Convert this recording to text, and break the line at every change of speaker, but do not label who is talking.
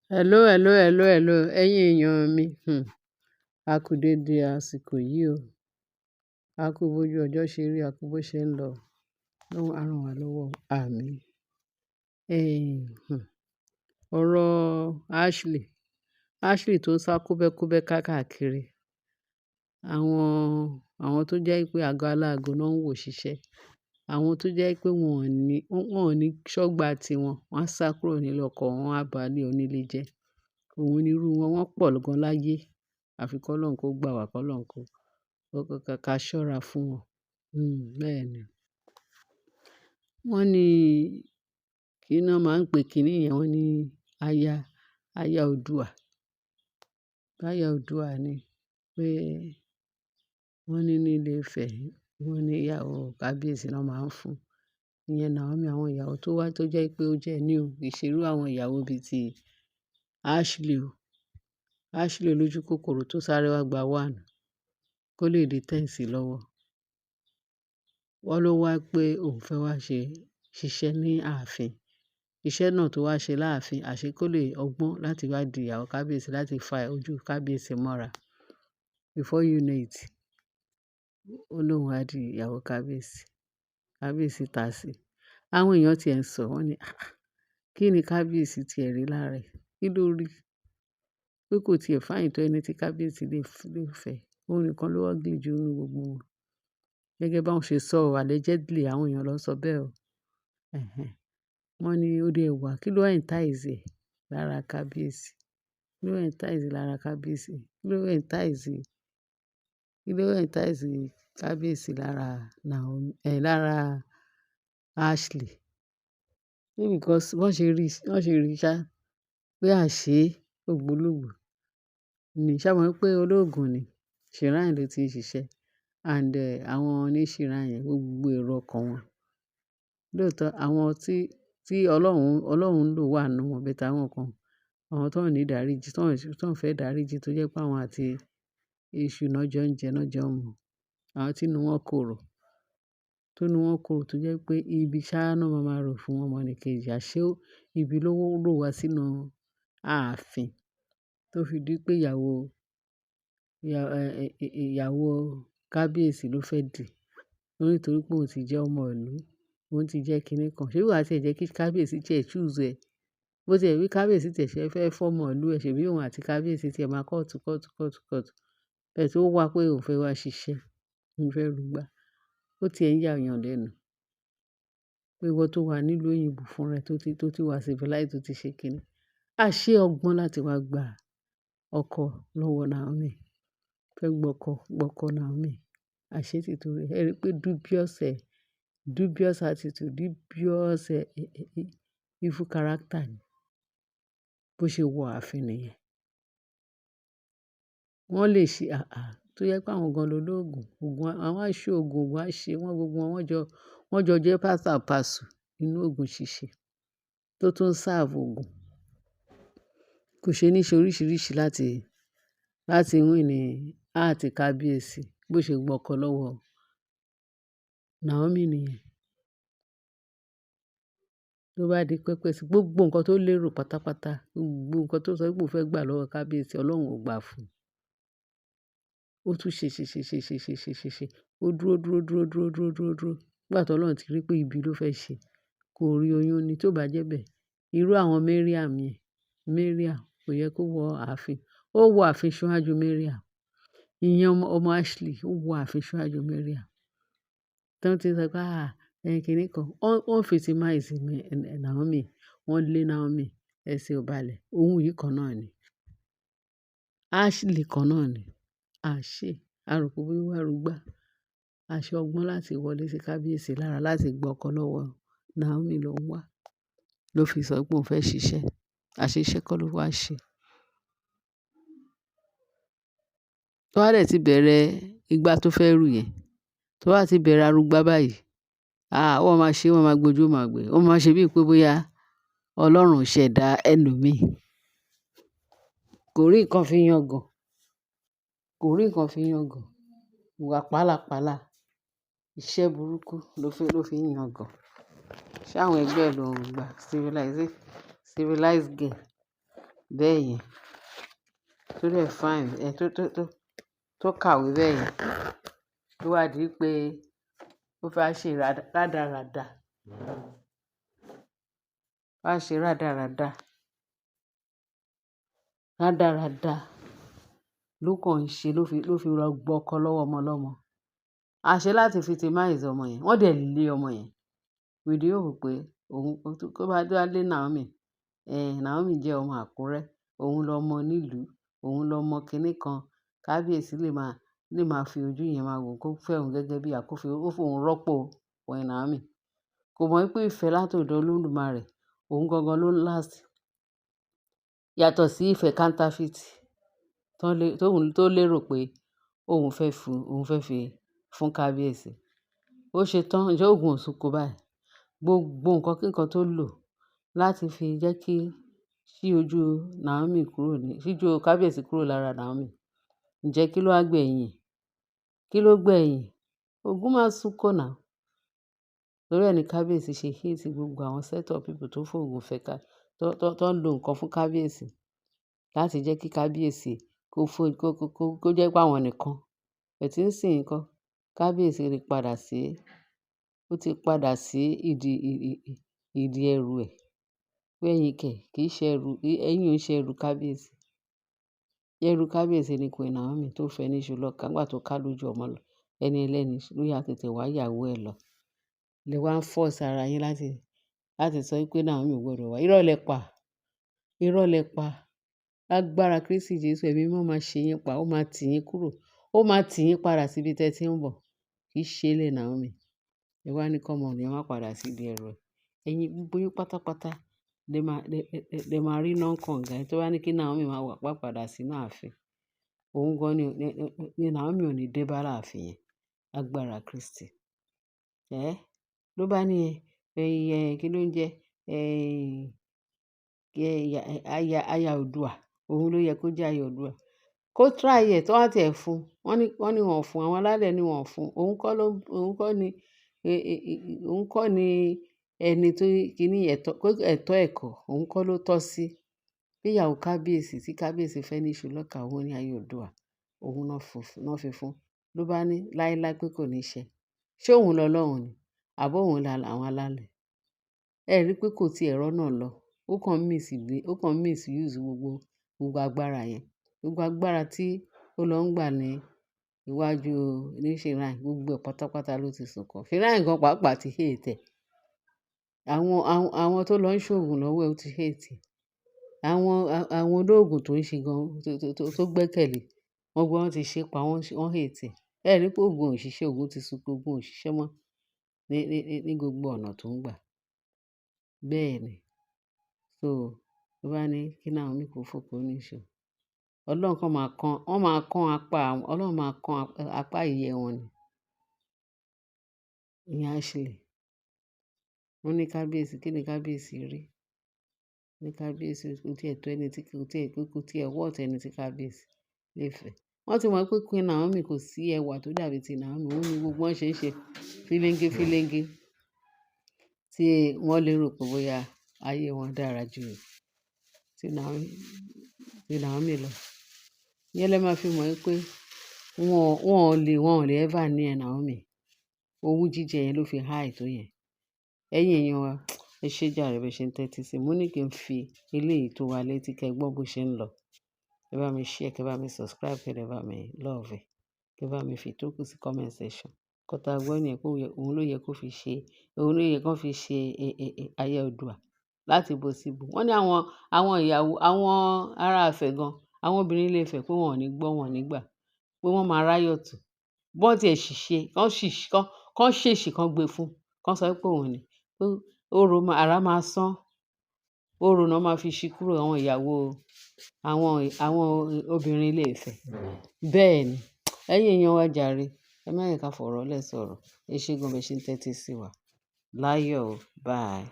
Hello, hello, hello, hello. Ẹ̀yin èèyàn mi. A kú dédé àsìkò yìí o. A kú bójú ọjọ́ ṣe rí, a kú bó ṣe ń lọ. Lóhùn á ràn wá lọ́wọ́. Àmín. Ọ̀rọ̀ Ashley. Ashley tó ń sá kúbẹ́kúbẹ́ káàkiri. Àwọn tó jẹ́ pé àgọ́ aláàgọ́ náà ń wò ṣiṣẹ́. Àwọn tó jẹ́ pé wọn ò ní ṣọ́gbà tiwọn. Wọ́n á sá kúrò nílé ọkọ wọn, wọ́n á ba ilé onílé jẹ́. Òun ni irú wọn, wọ́n pọ̀ gan láyé. Àfi k'Ọlọ́run kó gbà wá, k'Ọlọ́run kó ká ṣọ́ra fún wọn. Bẹ́ẹ̀ ni. Wọ́n ní kí ná máa ń pè kíní yẹn, wọ́n ní aya Oòduà. Aya Oòduà ni pé wọ́n ní ní Ilé Ifẹ̀, wọ́n ní ìyàwó kábíyèsí náà máa ń fún. Ìyẹn Naomi, àwọn ìyàwó tó wá tó jẹ́ pé ó jẹ́ new, kì í ṣe irú àwọn ìyàwó bíi ti Ashley o. Ashley olójú kòkòrò tó sáré wá gba 1 kó lè di 10 sí lọ́wọ́. Wọ́n ló wá pé òun fẹ́ wá ṣiṣẹ́ ní ààfin. Iṣẹ́ náà tó wá ṣe láàfin, àṣé kó lè ọgbọ́n láti wá di ìyàwó kábíyèsí, láti fa ojú kábíyèsí mọ́ra. Before you know it, ó lóun wá di ìyàwó kábíyèsí. Kábíyèsí ta sí. Àwọn èèyàn tí ẹ̀ ń sọ, wọ́n ní, kí ni kábíyèsí tí ẹ̀ rí lára ẹ̀? Kí ló rí? Pé kò tiẹ̀ fine tó ẹni tí kábíyèsí lè fẹ́. Òun nìkan ló ugly jù nínú gbogbo wọn. Gẹ́gẹ́ bí wọ́n ṣe sọ, allegedly àwọn èèyàn ló sọ bẹ́ẹ̀ o. Wọ́n ní ó dé wà. Kí ló entice ẹ̀ lára kábíyèsí? Kí ló entice lára kábíyèsí? Kí ló entice kábíyèsí lára Ashley? Because wọ́n ṣe rí ṣá pé àṣé ògbólógbòó ni. Ṣá mọ̀ pé olóògùn ni. Shrine ló ti ń ṣiṣẹ́. And àwọn oní-shrine yẹn, gbogbo èrò ọkàn wọn. Lóòótọ́ àwọn tí Ọlọ́run ń lò wà nínú wọn, but àwọn kan, àwọn tó ń ní ìdáríjì, tó ń fẹ́ ìdáríjì, tó jẹ́ pé àwọn àti èṣù náà jọ ń jẹ, náà jọ ń mu. Àwọn tí inú wọn korò. Tó jẹ́ pé ibi ṣá náà máa rò fún ọmọnìkejì. Àṣé ibi ló rò wá sínú ààfin. Tó fi di pé ìyàwó kábíyèsí ló fẹ́ dì. Nítorí pé òun ti jẹ́ ọmọ ìlú. Òun ti jẹ́ kiní kan. Ṣé ìwà tí ẹ jẹ́ kí kábíyèsí tí ẹ choose ẹ? Bó ti ẹ̀ wí kábíyèsí tí ẹ ṣe fẹ́ fọ́mọ ìlú ẹ, ṣèbí òun àti kábíyèsí tí ẹ máa kọ́ọ̀tù. Bẹ́ẹ̀ tí ó wá pé òun fẹ́ wá ṣiṣẹ́. Òun fẹ́ rúgbà. Ó ti ẹ̀ ń yà èèyàn lẹ́nu. Pé ìwọ tó wà nílùú òyìnbó fún rẹ, tó ti wà civilize, tó ti ṣe kiní. Àṣé ọgbọ́n láti wá gba ọkọ lọ́wọ́ Naomi. Fẹ́ gbọ́kọ Naomi. Àṣé tìtorí ẹ rí pé dubious attitude, dubious evil character ni. Bó ṣe wọ ààfin nìyẹn. Wọ́n lè ṣe tó jẹ́ pé àwọn gan lolóògùn. Àwọn á ṣe òògùn á ṣe wọ́n gbogbo wọn. Wọ́n jọ jẹ́ part and parcel nínú òògùn ṣíṣe. Tó tún serve òògùn. Kò ṣe ní ṣe oríṣiríṣi láti win ní àti kábíyèsí. Bó ṣe gbọ́kọ lọ́wọ́ Naomi nìyẹn. Tó bá di pẹ́pẹ́ sí gbogbo nǹkan tó lérò pátápátá, gbogbo nǹkan tó sọ pé òun fẹ́ gbà lọ́wọ́ kábíyèsí, Ọlọ́run ò gbà fún un. Ó tún ṣe. Ó dúró. Nígbà tí Ọlọ́run ti rí pé ibi ló fẹ́ ṣe, kò rí oyún ni. Tó bá jẹ́ bẹ́ẹ̀, irú àwọn Mariam kò yẹ kó wọ ààfin. Ó wọ ààfin ṣíwájú Mariam. Ìyẹn ọmọ Ashley, ó wọ ààfin ṣíwájú Mariam. Tán tí sọ pé kiní kan. Wọ́n victimize Naomi. Wọ́n lé Naomi. Ẹsẹ̀ ò balẹ̀. Ohun yìí kan náà ni. Ashley kan náà ni. Àṣé àròpọ̀ bí wá rúgbà. Àṣé ọgbọ́n láti wọlé sí kábíyèsí lára, láti gbọ́kọ lọ́wọ́ Naomi ló ń wá. Ló fi sọ pé òun fẹ́ ṣiṣẹ́. Àṣé iṣẹ́ kọ́ ló wá ṣe. Tó bá dẹ̀ ti bẹ̀rẹ̀ ìgbà tó fẹ́ rù yẹn. Tó bá ti bẹ̀rẹ̀ arúgbá báyìí. Wọ́n máa ṣe, wọ́n máa gbojú, wọ́n máa gbé. Wọ́n máa ṣe bíi pé bóyá Ọlọ́run ṣẹ̀dá ẹlòmíì. Kò rí nǹkan fi yangàn. Ìwà pálapàla. Iṣẹ́ burúkú ló fi ń yangàn. Ṣé àwọn ẹgbẹ́ ẹ ló ń gba civilized girl? bẹ́ẹ̀ yẹn, tó dẹ̀ fine, tó kàwé bẹ́ẹ̀ yẹn, tó wá di pé ó fẹ́ ṣe rádaràda, wá ṣe rádaràda, rádaràda ló kàn ń ṣe ló fi lọ gbọ́kọ lọ́wọ́ ọmọ ọlọ́mọ. Àṣé láti victimize ọmọ yẹn, wọ́n dẹ̀ lé ọmọ yẹn. Wìdí ó rò pé òun kó bá lé Naomi, Naomi jẹ́ ọmọ Àkúrẹ́, òun lọmọ nílùú, òun lọmọ kinní kan, kábíyèsí lè máa fi ojú yẹn máa wò kó fẹ́ òun gẹ́gẹ́ bí àkófí, ó fòun rọ́pò Queen Naomi. Kò mọ̀ pé ìfẹ́ látọ̀dọ̀ Olódùmarè, òun gangan ló last. Yàtọ̀ sí ìfẹ́ counterfeit tó lérò pé òun fẹ́ fi fún kábíyèsí. Ó ṣe tán, ǹjẹ́ oògùn ò sunko báyìí? Gbogbo nǹkan kí nǹkan tó lò láti fi jẹ́ kí ṣíjú kábíyèsí kúrò lára Naomi. Ǹjẹ́ kí ló wá gbẹ̀yìn? Kí ló gbẹ̀yìn? Ogun máa sunko náà. Torí ẹ̀ ni kábíyèsí ṣe hate gbogbo àwọn set of people tó fòògùn fẹ́ tó ń lo nǹkan fún kábíyèsí láti jẹ́ kí kábíyèsí kó jẹ́ pé àwọn nìkan. Ẹ̀ tí ń sìn nǹkan, kábíyèsí ó ti padà sí ìdí ẹrù ẹ̀. Pé ẹ̀yin kẹ̀ kì í ṣe ẹrù, ẹ̀yin ò ń ṣe ẹrù kábíyèsí. Ẹrù kábíyèsí ni Queen Naomi tó fẹ́ ní ṣùlọ́kà nígbà tó ká lójú ọmọ ẹni ẹlẹ́ni ló yá tètè wá ìyàwó ẹ̀ lọ. Lẹ wá ń force ara yín láti sọ pé Naomi ò gbọdọ̀ wá. Irọ́ lẹ pa. Irọ́ lẹ pa. Lágbára Kristi Jésù, ẹ̀mí mímọ́ máa ṣe yín pa, ó máa tì yín kúrò, ó máa tì yín padà síbi tẹ́ tí ń bọ̀. Kì í ṣe ilé Naomi. Ẹ wá ní kọ́mọ ni ẹ má padà sí ìdí ẹrù ẹ̀. Ẹ̀yin gbogbo yín pátápátá lẹ máa rí iná kànga tó bá ní kí Naomi máa wà padà sínú ààfin. Òun gan ni Naomi ò ní dé bá láàfin yẹn. Lágbára Kristi. Ló bá ní kí ló ń jẹ́ aya Oòduà, òun ló yẹ kó jẹ́ aya Oòduà. Kó try ẹ̀ tó wá tiẹ̀ fún, wọ́n ní wọn fún, àwọn alálẹ̀ ní wọn fún. Òun kọ́ ni ẹni tó kíní ẹ̀tọ́ ẹ̀kọ́, òun kọ́ ló tọ́ sí. Bí ìyàwó kábíyèsí tí kábíyèsí fẹ́ ní ṣùlọ́kà, òun ní aya Oòduà, òun náà fi fún. Ló bá ní láéláé pé kò ní ṣe. Ṣé òun lọlọ́run ni? Àbọ̀ òun àwọn alálẹ̀? Ẹ rí pé kò ti ẹ̀rọ náà lọ. Ó kàn misuse gbogbo agbára yẹn. Gbogbo agbára tí ó lọ ń gbà ní iwájú ní Shrine, gbogbo ẹ̀ pátápátá ló ti sunko. Shrine gan pàápàá ti hate ẹ̀. Àwọn tó lọ ń ṣòògùn lọ́wọ́ ẹ̀ ó ti hate ẹ̀. Àwọn olóògùn tó ń ṣe gan tó gbẹ́kẹ̀lé, wọ́n gbọ́ wọn ti ṣe pa wọ́n hate ẹ̀. Ẹ rí pé òògùn òṣìṣẹ́, òògùn ti sunko, òògùn òṣìṣẹ́ mọ́ ní gbogbo ọ̀nà tó ń gbà. Bẹ́ẹ̀ ni. So ló bá ní kí Naomi kó fòkó níṣo. Ọlọ́run máa kán apá ìyẹ́ wọn ni. Ìyẹn Ashley. Wọ́n ní kábíyèsí, kí ni kábíyèsí rí? Ní kábíyèsí kò tí ẹ̀ wọ́ọ̀tì ẹni tí kábíyèsí lè fẹ́. Wọ́n ti mọ̀ pé Queen Naomi kò sí ẹwà tó dàbí ti Naomi. Òun ni gbogbo wọn ṣe ń ṣe fílẹ́ńgé tí wọ́n lérò pé bóyá ayé wọn dára ju ti Naomi lọ. Ìyẹn lẹ máa fi mọ̀ pé wọn ò lè ever ní Naomi. Owú jíjẹ yẹn ló fi high tó yẹn. Ẹ̀yin èèyàn wa, ẹ ṣé jàre bẹ́ẹ̀ ṣe ń tẹ́tí sí i. Mo ní kí n fi eléyìí tó wa létí kẹ́ gbọ́ bó ṣe ń lọ. Ẹ bá mi share, kẹ́ bá mi subscribe, kẹ́ bá mi love, kẹ́ bá mi fi ìtókù sí comment section. Kọ́ta gbọ́ ni pé òun ló yẹ kó fi ṣe aya Oòduà láti bo sí bo. Wọ́n ní àwọn ìyàwó, àwọn ará Ifẹ̀ gan, àwọn obìnrin ilé Ifẹ̀ pé wọn ò ní gbọ́, wọn ò ní gbà, pé wọ́n máa riot. Bọ́n ti ẹ̀ ṣìṣe, kán ṣèṣì kan gbé fún, kán sọ pé òun ni. Pé àrá máa sán, orò náà máa fi ṣí kúrò àwọn ìyàwó àwọn obìnrin ilé Ifẹ̀. Bẹ́ẹ̀ ni. Ẹ̀yin èèyàn wa jàre, ẹ má yẹ ká fọ̀rọ̀ lẹ̀ sọ̀rọ̀. Ẹ ṣé gan bẹ́ẹ̀ ṣe ń tẹ́tí sí wa. Láyọ̀ o. Bye.